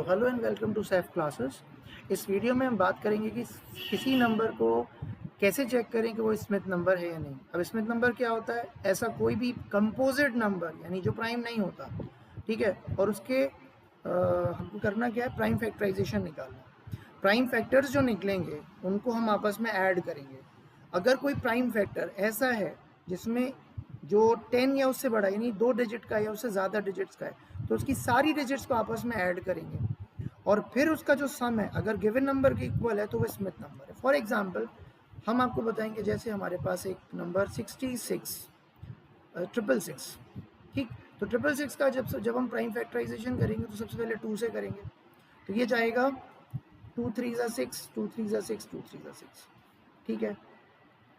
Hello and welcome to Saif classes. इस video में हम बात करेंगे कि किसी नंबर को कैसे चेक करें कि वो स्मिथ नंबर है या नहीं। अब स्मिथ नंबर क्या होता है? ऐसा कोई भी कंपोजिट नंबर यानी जो प्राइम नहीं होता, ठीक है, और उसके हमको करना क्या है? प्राइम फैक्टराइजेशन निकालना। प्राइम फैक्टर्स जो निकलेंगे उनको हम आपस में ऐड करेंगे। अगर कोई प्राइम फैक्टर ऐसा है जिसमें जो 10 या उससे बड़ा यानी 2 डिजिट का या उससे ज़्यादा डिजिट्स का है, तो उसकी सारी डिजिट्स को आपस में ऐड करेंगे और फिर उसका जो सम है अगर गिवन नंबर के इक्वल है तो वो स्मिथ नंबर है। फॉर एग्जांपल हम आपको बताएंगे, जैसे हमारे पास एक नंबर 66 666, ठीक, तो 666 का जब हम प्राइम फैक्टराइजेशन करेंगे तो सबसे पहले 2 से करेंगे, तो ये जाएगा 2 3 ज़ा 6, 2 3 ज़ा 6, 2 3 ज़ा 6, ठीक है।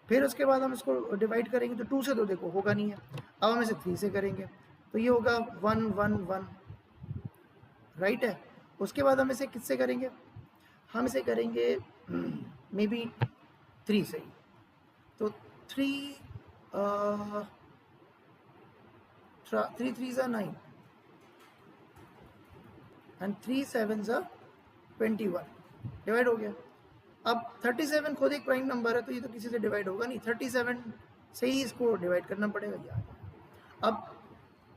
फिर उसके बाद हम इसको डिवाइड करेंगे तो 2 से तो देखो होगा नहीं है, अब हम इसे 3 से करेंगे तो ये होगा 1 1 1, राइट है। उसके बाद हम इसे किससे करेंगे? हम इसे करेंगे मे बी 3 से ही, तो 3 3 3 ज़ा 9 एंड 3 7 ज़ा 21, डिवाइड हो गया। अब 37 खुद एक प्राइम नंबर है तो ये तो किसी से डिवाइड होगा नहीं, 37 से ही इसको डिवाइड करना पड़ेगा यार। अब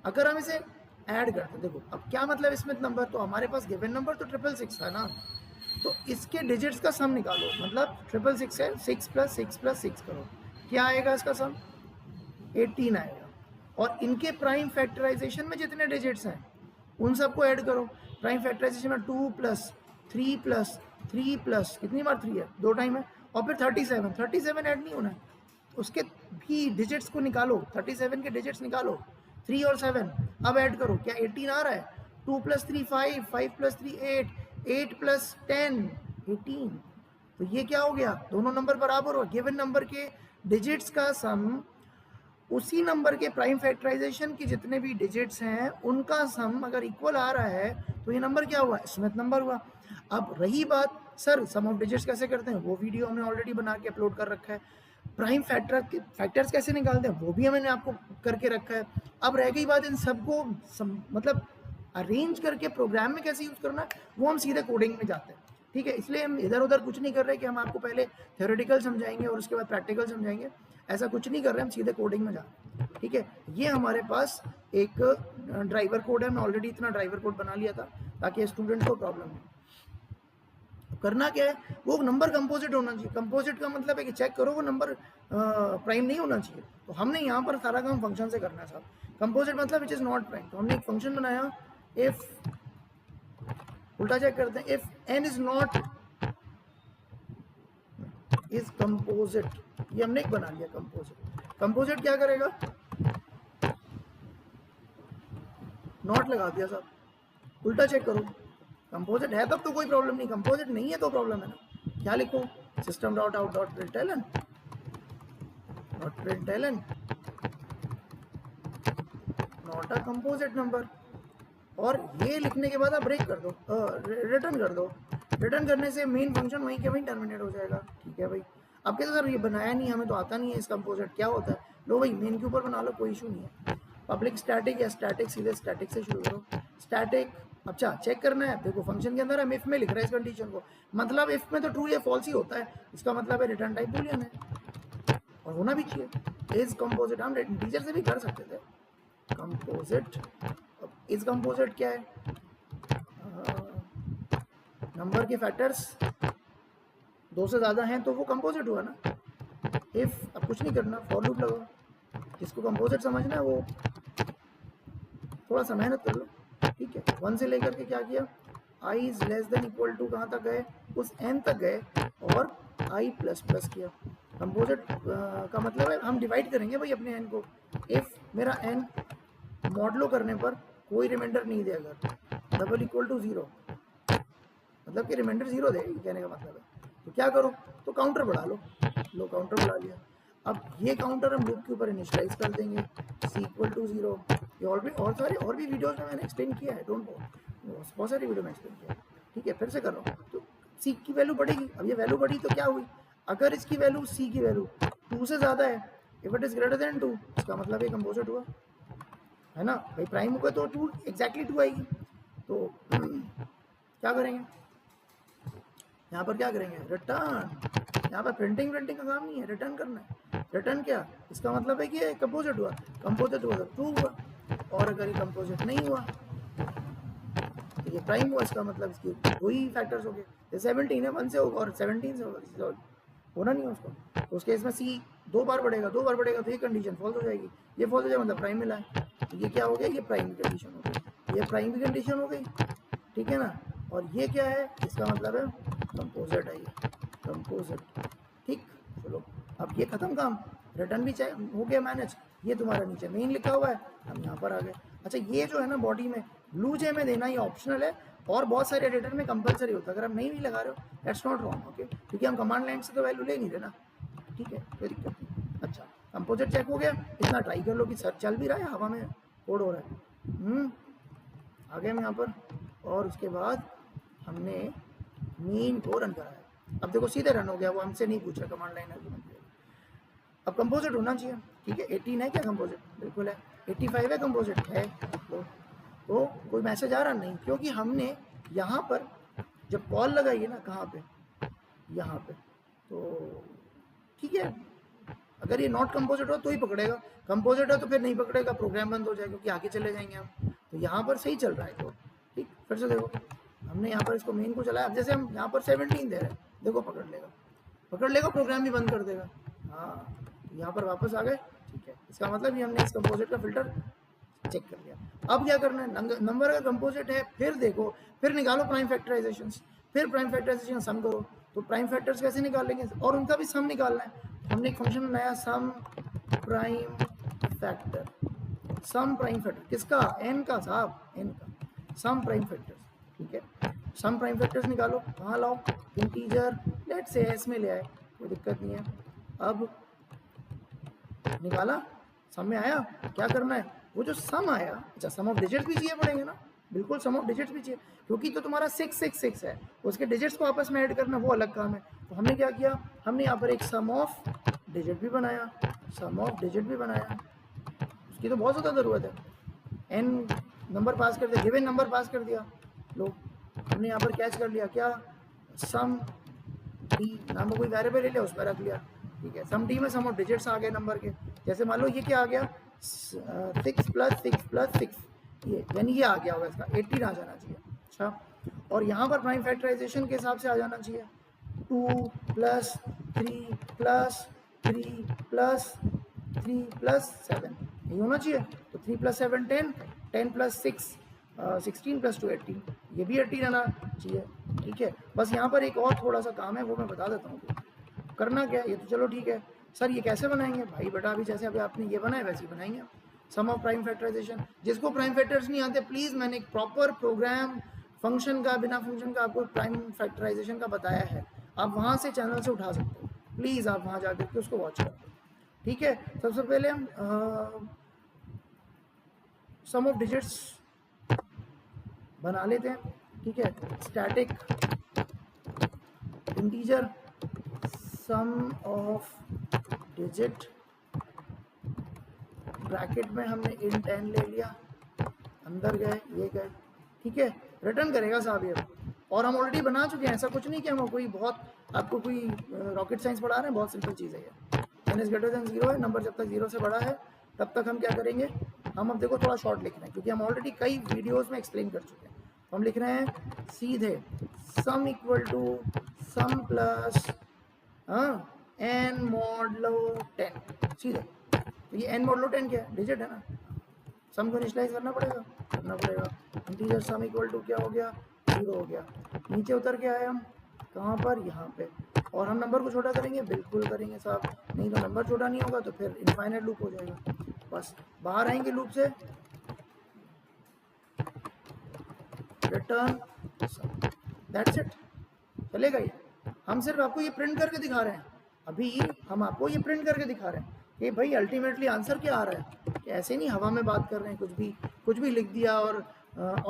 अगर हम इसे ऐड करते हैं, देखो अब क्या मतलब स्मिथ नंबर, तो हमारे पास गिवन नंबर तो 666 है ना, तो इसके डिजिट्स का सम निकालो, मतलब 666 है, 6 + 6 + 6 करो, क्या आएगा इसका सम? 18 आएगा। और इनके प्राइम फैक्टराइजेशन में जितने डिजिट्स हैं उन सबको ऐड करो। प्राइम फैक्टराइजेशन में 2 + 3 + 3 + कितनी बार 3 है? 2 टाइम है। और फिर 37 ऐड नहीं होना है, उसके भी डिजिट्स को निकालो, 37 के डिजिट्स निकालो, 3 और 7 अब ऐड करो, क्या 18 आ रहा है? 2 + 3 5, 5 + 3 8, 8 + 10 18, तो ये क्या हो गया? दोनों नंबर बराबर हो। गिवन नंबर के डिजिट्स का सम उसी नंबर के प्राइम फैक्टराइजेशन की जितने भी डिजिट्स हैं उनका सम अगर इक्वल आ रहा है तो ये नंबर क्या हुआ? स्मिथ नंबर हुआ। अब रही बात सर सम ऑफ डिजिट्स कैसे करते हैं, वो वीडियो हमने ऑलरेडी बना के अपलोड कर रखा है। प्राइम फैक्टर्स कैसे निकालते हैं वो भी मैंने आपको करके रखा है। अब रह गई बात इन सबको मतलब अरेंज करके प्रोग्राम में कैसे यूज़ करना है, वो हम सीधे कोडिंग में जाते हैं, ठीक है। इसलिए हम इधर उधर कुछ नहीं कर रहे कि हम आपको पहले थ्योरेटिकल समझाएंगे और उसके बाद प्रैक्टिकल समझाएंगे, ऐसा कुछ नहीं कर रहे, हम सीधे कोडिंग में जा रहे हैं, ठीक है। ये हमारे पास एक ड्राइवर कोड है, हमने ऑलरेडी इतना ड्राइवर कोड बना लिया था ताकि स्टूडेंट को प्रॉब्लम हो। करना क्या है, वो नंबर कंपोजिट होना चाहिए। कंपोजिट का मतलब है कि चेक करो वो नंबर प्राइम नहीं होना चाहिए, तो हमने यहाँ पर सारा काम फंक्शन से करना है साहब। कंपोजिट मतलब विच इज नॉट प्राइम, तो हमने एक फंक्शन बनाया, इफ, उल्टा चेक करते हैं, if n is not is composite, ये हमने एक बना लिया कंपोजिट। कंपोजिट क्या करेगा? नॉट लगा दिया साहब, उल्टा चेक करो, कंपोजिट है तब तो कोई प्रॉब्लम नहीं, कंपोजिट नहीं है तो प्रॉब्लम है ना। क्या लिखो? System dot out dot println not a composite number, और ये लिखने के बाद आप ब्रेक कर दो, रिटर्न कर दो। रिटर्न करने से मेन फंक्शन वहीं के वहीं टर्मिनेट हो जाएगा, ठीक है भाई। अब कैसे सर ये बनाया नहीं, हमें तो आता नहीं है इस कंपोजिट, क्या होता है? लो भाई मेन के ऊपर बना लो, कोई इशू नहीं है। पब्लिक स्टैटिक या स्टैटिक, सीधे स्टैटिक से शुरू करो। स्टैटिक, अच्छा चेक करना है, देखो फंक्शन के अंदर हम इफ में लिख रहे हैं इस कंडीशन को, मतलब इफ में तो ट्रू या फॉल्स ही होता है, इसका मतलब है रिटर्न टाइप बूलियन है और होना भी चाहिए। इज कंपोजिट हम इंटीजर से भी कर सकते थे, कंपोजिट। इज कंपोजिट क्या है? नंबर के फैक्टर्स 2 से ज़्यादा हैं तो वो कंपोजिट हुआ ना। इफ, अब कुछ नहीं करना, फॉर लूप लगाओ, जिसको कंपोजिट समझना है वो थोड़ा सा मेहनत कर लो, ठीक है। 1 से लेकर के क्या किया, i is less than equal to कहाँ तक गए? उस n तक गए और i प्लस प्लस किया। कंपोजिट का मतलब है हम डिवाइड करेंगे भाई अपने n को। इफ मेरा n मॉडलो करने पर कोई रिमाइंडर नहीं दे, अगर डबल इक्वल टू 0, मतलब कि रिमाइंडर 0 दे, कहने का मतलब है। तो क्या करो, तो काउंटर बढ़ा लो, लो काउंटर बढ़ा लिया। अब ये काउंटर हम लूप के ऊपर इनिशियलाइज कर देंगे, c इक्वल टू 0। ये और भी वीडियोस में मैंने एक्सप्लेन किया है, डोंट बहुत सारी वीडियो में एक्सप्लेन किया है, ठीक है। फिर से कर रहा हूँ, तो c की वैल्यू बढ़ेगी। अब ये वैल्यू बढ़ी तो क्या हुई, अगर इसकी वैल्यू c की वैल्यू 2 से ज़्यादा है, if it is greater than 2, इसका मतलब ये कंपोजिट हुआ, है ना भाई। प्राइम होगा तो 2 एग्जैक्टली 2 आएगी, तो क्या क्या करेंगे यहाँ पर, क्या करेंगे रिटर्न। यहाँ पर प्रिंटिंग का काम नहीं है, रिटर्न करना है। रिटर्न क्या, इसका मतलब है कि ये कंपोजिट हुआ, कंपोजिट हुआ तो ट्रू हुआ, और अगर ये कंपोजिट नहीं हुआ तो ये प्राइम हुआ। इसका मतलब इसके दो ही फैक्टर्स हो गए, ये 17 है 1 से होगा और 17 से होगा, किसी और होना नहीं है उसको। तो उस केस में सी 2 बार बढ़ेगा तो ये कंडीशन फॉल्स हो जाएगी, ये फॉल्स हो जाएगा मतलब प्राइम मिला है। तो ये क्या हो गया, ये प्राइम की कंडीशन हो गई, ये प्राइम की कंडीशन हो गई, ठीक है ना। और ये क्या है, इसका मतलब है कंपोजिट है, ये कंपोजिट, ठीक। चलो अब ये खत्म काम, रिटर्न भी हो गया मैनेज। ये तुम्हारा नीचे मेन लिखा हुआ है, हम यहाँ पर आ गए। अच्छा ये जो है ना बॉडी में ब्लू जे में देना, ये ऑप्शनल है और बहुत सारे एडिटर में कंपलसरी होता है। अगर आप नहीं भी लगा रहे हो दैट्स नॉट रॉन्ग, ओके, क्योंकि हम कमांड लाइन से तो वैल्यू ले नहीं रहे ना, ठीक है, कोई दिक्कत नहीं। अच्छा कंपोजिट चेक हो गया, इतना ट्राई कर लो कि सर चल भी रहा है, हवा में कोड हो रहा है। आ गए हम यहाँ पर, और उसके बाद हमने मेन को रन कराया। अब देखो सीधे रन हो गया, वो हमसे नहीं पूछ रहा कमांड लाइन है। अब कंपोजिट होना चाहिए, ठीक है। 18 है क्या कंपोजिट, बिल्कुल है। 85 है कंपोजिट, है। तो कोई मैसेज आ रहा नहीं, क्योंकि हमने यहाँ पर जब कॉल लगाई है ना, कहाँ पे, यहाँ पे, तो ठीक है। अगर ये नॉट कंपोजिट हो तो ही पकड़ेगा, कंपोजिट है तो फिर नहीं पकड़ेगा, प्रोग्राम बंद हो जाएगा, क्योंकि आगे चले जाएंगे हम। तो यहाँ पर सही चल रहा है, तो ठीक। फिर से देखो हमने यहाँ पर इसको मेन को चलाया, अब जैसे हम यहाँ पर 17 दे रहे हैं, देखो पकड़ लेगा, प्रोग्राम भी बंद कर देगा। हाँ यहाँ पर वापस आ गए, ठीक है। इसका मतलब ये हमने इस कंपोजिट का फिल्टर चेक कर लिया। अब क्या करना है, नंबर अगर कंपोजिट है, फिर देखो, फिर निकालो प्राइम फैक्टराइजेशन, फिर प्राइम फैक्टराइजेशन सम करो। तो प्राइम फैक्टर्स कैसे निकालेंगे, और उनका भी सम निकालना है। हमने एक फंक्शन बनाया सम प्राइम फैक्टर, सम प्राइम फैक्टर किसका, एन का साहब, एन का सम प्राइम फैक्टर्स, ठीक है। सम प्राइम फैक्टर्स निकालो, कहाँ लाओ, इंटीजर लेट्स से एस में ले आए, कोई दिक्कत नहीं है। अब निकाला, सम में आया, क्या करना है, वो जो सम आया, अच्छा सम ऑफ डिजिट्स भी चाहिए पड़ेंगे ना, बिल्कुल सम ऑफ डिजिट्स भी चाहिए, क्योंकि तो तुम्हारा 666 है, उसके डिजिट्स को आपस में ऐड करना वो अलग काम है। तो हमने क्या किया, हमने यहाँ पर एक सम ऑफ डिजिट भी बनाया, सम ऑफ डिजिट भी बनाया, उसकी तो बहुत ज़्यादा ज़रूरत है। एन नंबर पास कर दिया, गिवन नंबर पास कर दिया, लो हमने यहाँ पर कैच कर लिया, क्या सम डी नाम का कोई वेरिएबल ले लिया, उस पर रख लिया, ठीक है। सम डी में सम ऑफ डिजिट्स आ गए नंबर के, जैसे मान लो ये क्या आ गया, 6 + 6 + 6, ये यानी ये आ गया होगा, इसका 18 आ जाना चाहिए। अच्छा, और यहाँ पर प्राइम फैक्टराइजेशन के हिसाब से आ जाना चाहिए 2 + 3 + 3 + 3 + 7, ये होना चाहिए। तो 3 + 7 10, 10 + 6 16 + 2 18, ये भी 18 आना चाहिए, ठीक है। बस यहाँ पर एक और थोड़ा सा काम है, वो मैं बता देता हूँ करना क्या है। ये तो चलो ठीक है सर, ये कैसे बनाएंगे भाई बेटा, अभी जैसे अभी आपने ये बनाया वैसे ही बनाएंगे सम ऑफ प्राइम फैक्टराइजेशन। जिसको प्राइम फैक्टर्स नहीं आते प्लीज़, मैंने एक प्रॉपर प्रोग्राम फंक्शन का, बिना फंक्शन का आपको प्राइम फैक्टराइजेशन का बताया है, आप वहाँ से चैनल से उठा सकते हो, प्लीज़ आप वहाँ जाकर के उसको वॉच करो, ठीक है। सबसे पहले हम सम ऑफ डिजिट्स बना लेते हैं, ठीक है। Static integer sum of digit, bracket में हमने इंट n ले लिया, अंदर गए, ये गए, ठीक है। रिटर्न करेगा साहब ये, और हम ऑलरेडी बना चुके हैं, ऐसा कुछ नहीं कि हम कोई बहुत आपको कोई रॉकेट साइंस पढ़ा रहे हैं, बहुत सिंपल चीज़ है ये। n > 0 है, नंबर जब तक 0 से बड़ा है तब तक हम क्या करेंगे, हम अब देखो थोड़ा शॉर्ट लिख रहे हैं, क्योंकि हम ऑलरेडी कई वीडियोज़ में एक्सप्लेन कर चुके हैं। तो हम लिख रहे हैं सीधे सम = सम प्लस n मॉडलो 10, सीधे। तो ये n मॉडलो 10 क्या है, डिजिट है ना, सम को इनिशियलाइज करना पड़ेगा, इंटीजर सम = क्या हो गया, 0 हो गया। नीचे उतर के आए हम कहाँ पर, यहाँ पे, और हम नंबर को छोटा करेंगे, बिल्कुल करेंगे साहब, नहीं तो नंबर छोटा नहीं होगा तो फिर इनफाइनाइट लूप हो जाएगा। बस बाहर आएंगे लूप से, रिटर्न, दैट्स इट, चलेगा ये। हम सिर्फ आपको ये प्रिंट करके दिखा रहे हैं, अभी हम आपको ये प्रिंट करके दिखा रहे हैं कि भाई अल्टीमेटली आंसर क्या आ रहा है, कि ऐसे नहीं हवा में बात कर रहे हैं, कुछ भी लिख दिया और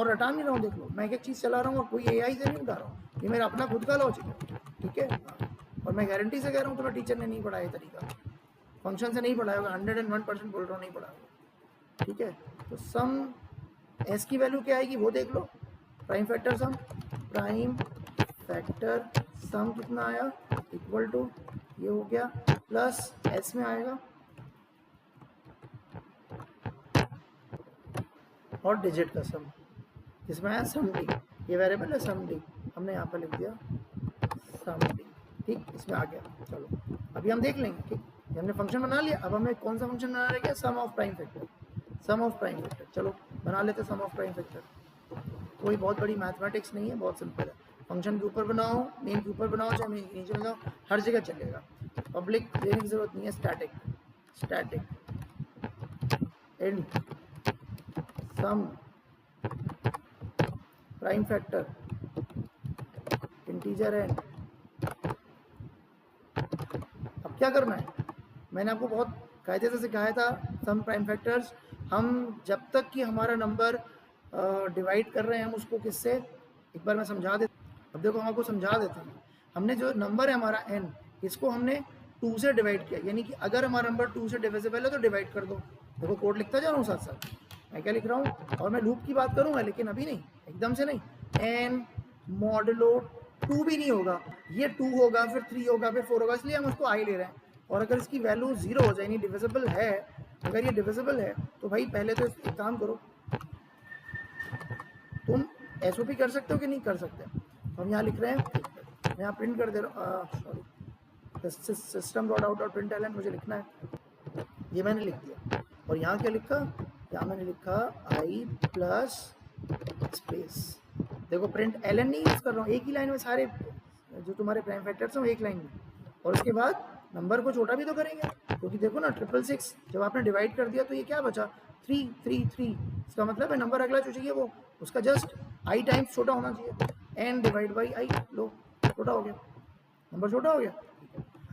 रटा नहीं रहा हूँ। देख लो मैं एक चीज़ चला रहा हूँ और कोई AI से नहीं उठा रहा हूँ, ये मेरा अपना खुद का लॉजिक है, ठीक है। और मैं गारंटी से कह रहा हूँ तुम्हें टीचर ने नहीं पढ़ाया ये तरीका, फंक्शन से नहीं पढ़ाया होगा, 101% बोल रहा हूँ, नहीं पढ़ाया होगा, ठीक है। तो सम एस की वैल्यू क्या आएगी वो देख लो, प्राइम फैक्टर सम, प्राइम फैक्टर सम कितना आया इक्वल टू ये हो गया प्लस एस में आएगा और डिजिट का सम जिसमें आया सम डी, ये वेरिएबल है सम डी, हमने यहाँ पर लिख दिया सम डी, ठीक, इसमें आ गया। चलो अभी हम देख लेंगे, ठीक, हमने फंक्शन बना लिया। अब हमें कौन सा फंक्शन बना रहे हैं, sum of prime factor, sum of prime factor. चलो बना लेते सम ऑफ प्राइम फैक्टर। कोई बहुत बड़ी मैथमेटिक्स नहीं है, बहुत सिंपल है। फंक्शन के ऊपर बनाओ, मेन के ऊपर बनाओ, चाहे मेन के नीचे बनाओ, हर जगह चलेगा। पब्लिक देने की जरूरत नहीं है। स्टैटिक स्टैटिक इंट सम प्राइम फैक्टर इंटीजर है। अब क्या करना है, मैंने आपको बहुत कायदे से सिखाया था सम प्राइम फैक्टर्स। हम जब तक कि हमारा नंबर डिवाइड कर रहे हैं हम उसको किससे, एक बार मैं समझा देता हूँ। अब देखो हम आपको समझा देता हूँ। हमने जो नंबर है हमारा n, इसको हमने 2 से डिवाइड किया, यानी कि अगर हमारा नंबर 2 से डिविजिबल है तो डिवाइड कर दो। देखो कोड लिखता जा रहा हूँ साथ साथ, मैं क्या लिख रहा हूँ, और मैं लूप की बात करूँगा लेकिन अभी नहीं, एकदम से नहीं। n मॉडुलो 2 भी नहीं होगा, ये 2 होगा, फिर 3 होगा, फिर 4 होगा, इसलिए हम उसको i ले रहे हैं। और अगर इसकी वैल्यू 0 हो जाए, यानी डिविजिबल है, अगर ये डिविजिबल है तो भाई पहले तो एक काम करो, तुम एसओपी कर सकते हो कि नहीं कर सकते। तो हम यहाँ लिख रहे हैं, मैं यहाँ प्रिंट कर दे रहा हूँ, sorry, system dot out dot print L N मुझे लिखना है, ये मैंने लिख दिया। और यहाँ क्या लिखा, यहाँ मैंने लिखा आई प्लस स्पेस। देखो प्रिंट एल एन नहीं यूज़ कर रहा हूँ, एक ही लाइन में सारे जो तुम्हारे प्राइम फैक्टर्स हैं एक लाइन में, और उसके बाद नंबर को छोटा भी तो करेंगे, क्योंकि देखो ना 666 जब आपने डिवाइड कर दिया तो ये क्या बचा 3 3 3, इसका मतलब है नंबर अगला जो चाहिए वो उसका जस्ट आई टाइम्स छोटा होना चाहिए, n डिवाइड बाई आई, लो छोटा हो गया, नंबर छोटा हो गया।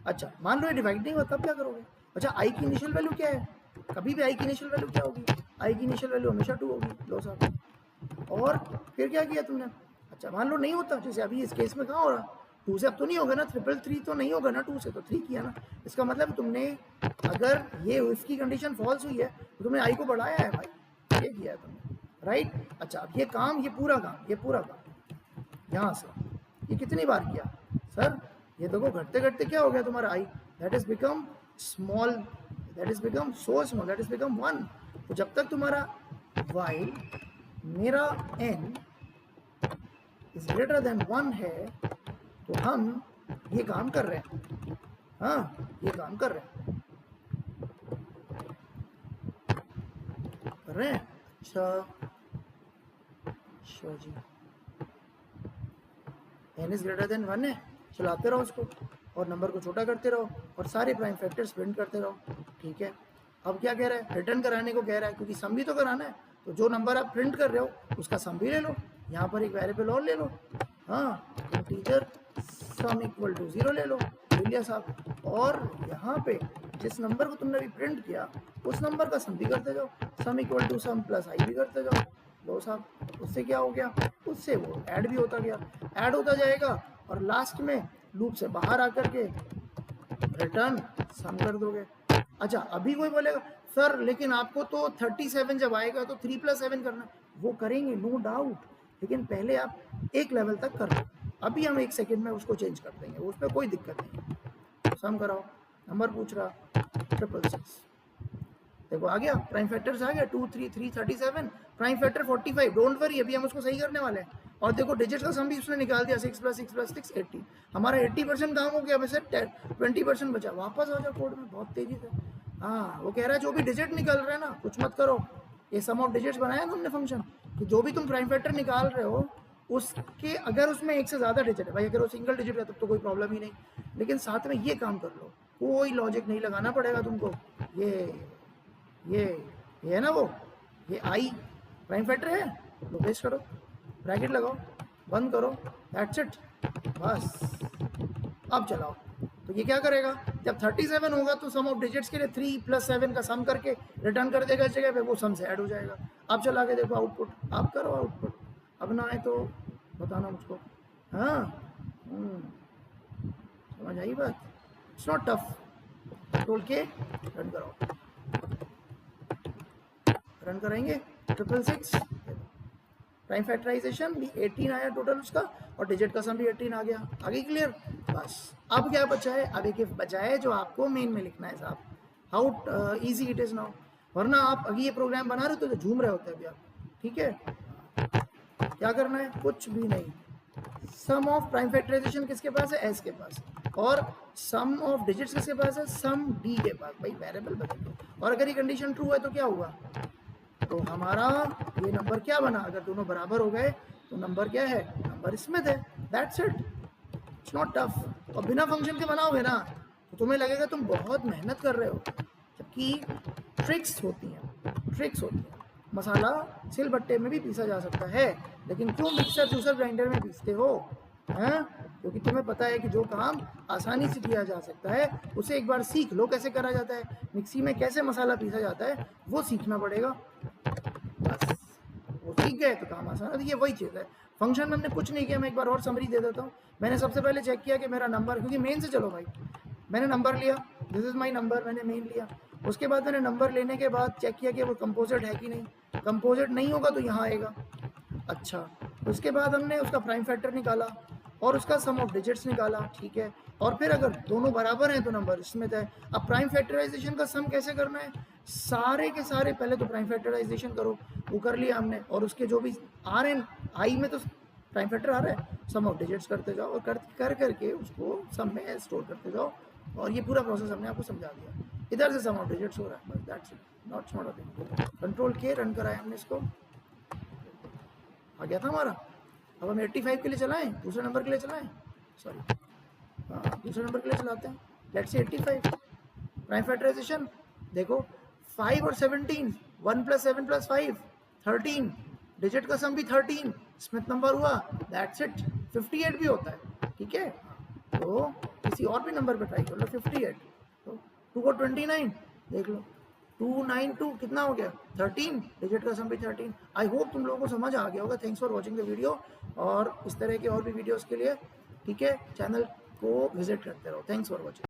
अच्छा मान लो ये डिवाइड नहीं हुआ तब क्या करोगे। अच्छा आई की इनिशियल वैल्यू क्या है, कभी भी आई की इनिशियल वैल्यू क्या होगी, आई की इनिशियल वैल्यू हमेशा 2 होगी, लो साहब। और फिर क्या किया तुमने, अच्छा मान लो नहीं होता, जैसे अभी इस केस में कहाँ हो रहा, 2 से अब तो नहीं होगा ना, 333 तो नहीं होगा ना, 2 से तो 3 किया ना। इसका मतलब तुमने अगर ये इसकी कंडीशन फॉल्स हुई है तो तुमने आई को बढ़ाया है भाई, ये किया है तुमने, राइट। अच्छा अब ये काम, ये पूरा काम यहाँ से ये कितनी बार किया सर, ये देखो घटते घटते क्या हो गया तुम्हारा I, that is become small, that is become so small, that is become 1। तो जब तक तुम्हारा वाइल मेरा n इज ग्रेटर देन 1 है तो हम ये काम कर रहे हैं, हाँ ये काम कर रहे हैं। अच्छा जी n इज ग्रेटर देन 1 है, चलाते रहो उसको और नंबर को छोटा करते रहो और सारे प्राइम फैक्टर्स प्रिंट करते रहो, ठीक है। अब क्या कह रहा है, रिटर्न कराने को कह रहा है, क्योंकि सम भी तो कराना है, तो जो नंबर आप प्रिंट कर रहे हो उसका सम भी ले लो, यहाँ पर एक वेरिएबल और ले लो, हाँ इंटीजर सम इक्वल टू 0 ले लो, ले लिया साहब। और यहाँ पे जिस नंबर को तुमने अभी प्रिंट किया उस नंबर का सम भी करते जाओ, sum equal to sum plus I भी करते जाओ, लो साहब। उससे क्या हो गया, उससे वो ऐड भी होता गया, ऐड होता जाएगा और लास्ट में लूप से बाहर आकर के रिटर्न सम कर दोगे। अच्छा अभी कोई बोलेगा सर लेकिन आपको तो 37 जब आएगा तो 3 + 7 करना, वो करेंगे नो डाउट, लेकिन पहले आप एक लेवल तक कर लो, अभी हम 1 सेकंड में उसको चेंज कर देंगे, उस पर कोई दिक्कत नहीं। सम कराओ, नंबर पूछ रहा 666, देखो आ गया, प्राइम फैक्टर्स आ गया 2 3 3 37, प्राइम फैक्टर 45, डोंट वरी अभी हम उसको सही करने वाले हैं। और देखो डिजिट का सम भी उसने निकाल दिया, 6 + 6 + 6 80, हमारा 80% काम हो गया, वैसे 20% बचा। वापस आ जाओ कोड में बहुत तेजी से, हाँ वो कह रहा है जो भी डिजिट निकल रहे हैं ना कुछ मत करो, ये सम ऑफ डिजिट्स बनाया ना हमने फंक्शन, कि जो भी तुम प्राइम फैक्टर निकाल रहे हो उसके अगर उसमें एक से ज़्यादा डिजिट है भाई, अगर वो सिंगल डिजिट है तब तो कोई प्रॉब्लम ही नहीं, लेकिन साथ में ये काम कर लो, कोई लॉजिक नहीं लगाना पड़ेगा तुमको। ये है ना वो, ये आई प्राइम फैक्टर है, लो पेस्ट करो, ब्रैकेट लगाओ, बंद करो, दैट्स इट, बस अब चलाओ। तो ये क्या करेगा, जब 37 होगा तो सम ऑफ डिजिट्स के लिए 3 + 7 का सम करके रिटर्न कर देगा इस जगह पे, वो सम से ऐड हो जाएगा। अब चला के देखो आउटपुट, आप करो आउटपुट, अब ना आए तो बताना मुझको, हाँ समझ आई बात, इट्स नॉट टफ, कंट्रोल के रन कराओ, रन करेंगे 666, प्राइम फैक्टराइजेशन भी 18 आया टोटल उसका, और डिजिट का सम भी 18 आ गया। आगे क्लियर? बस अब क्या बचा है? अब एक इफ बचा है जो आपको मेन में लिखना है साहब। How easy it is now, वरना आप अभी ये प्रोग्राम बना रहे हो तो झूम रहे होते हैं अभी आप, ठीक है? क्या करना है? कुछ भी नहीं। सम ऑफ प्राइम फैक्टराइजेशन किसके पास है? एस के पास। और सम ऑफ डिजिट्स किसके पास है? सम डी के पास। भाई वेरिएबल बदल दो, और अगर ये कंडीशन ट्रू है तो क्या हुआ? तो हमारा ये नंबर क्या बना? अगर दोनों बराबर हो गए तो नंबर क्या है? नंबर स्मिथ है। That's it, it's not tough. और बिना फंक्शन के बनाओगे ना तो तुम्हें लगेगा तुम बहुत मेहनत कर रहे हो, जबकि ट्रिक्स होती हैं, ट्रिक्स होती हैं। मसाला सिलबट्टे में भी पीसा जा सकता है, लेकिन क्यों मिक्सर जूसर ग्राइंडर में पीसते हो? हैं? क्योंकि तुम्हें पता है कि जो काम आसानी से किया जा सकता है उसे एक बार सीख लो कैसे करा जाता है। मिक्सी में कैसे मसाला पीसा जाता है वो सीखना पड़ेगा। बस वो सीख गए तो काम आसान है। ये वही चीज़ है। फंक्शन में हमने कुछ नहीं किया। मैं एक बार और समरी दे देता हूँ। मैंने सबसे पहले चेक किया कि मेरा नंबर, क्योंकि मेन से चलो भाई, मैंने नंबर लिया, दिस इज़ माई नंबर, मैंने मेन लिया। उसके बाद मैंने नंबर लेने के बाद चेक किया कि वो कंपोजिट है कि नहीं। कंपोजिट नहीं होगा तो यहाँ आएगा। अच्छा, उसके बाद हमने उसका प्राइम फैक्टर निकाला और उसका सम ऑफ डिजिट्स निकाला, ठीक है। और फिर अगर दोनों बराबर हैं तो नंबर स्मिथ है। अब प्राइम फैक्टराइजेशन का सम कैसे करना है? सारे के सारे पहले तो प्राइम फैक्टराइजेशन करो, वो कर लिया हमने, और उसके जो भी आ रहे हैं आई में तो प्राइम फैक्टर आ रहा है, सम ऑफ डिजिट्स करते जाओ और कर करके उसको सम में स्टोर करते जाओ। और ये पूरा प्रोसेस हमने आपको समझा दिया। इधर से सम ऑफ डिजिट्स हो रहा है, बस that's it, not a thing. Control के रन कराया हमने, इसको आ गया था हमारा। अब हम 85 के लिए चलाएं, दूसरे नंबर के लिए चलाएं, सॉरी हाँ दूसरे नंबर के लिए चलाते हैं। Let's say 85 prime factorisation. देखो 5 और 17, 1 + 7 + 5 13, डिजिट का सम भी 13, स्मिथ नंबर हुआ। That's it. 58 भी होता है, ठीक है। तो किसी और भी नंबर पे ट्राई कर लो। 58 तो 2 को 29 देख लो, 292 कितना हो गया? 13, डिजिट का सम भी 13। आई होप तुम लोगों को समझ आ गया होगा। Thanks for watching the video, और इस तरह के और भी वीडियोस के लिए, ठीक है, चैनल को विजिट करते रहो। Thanks for watching.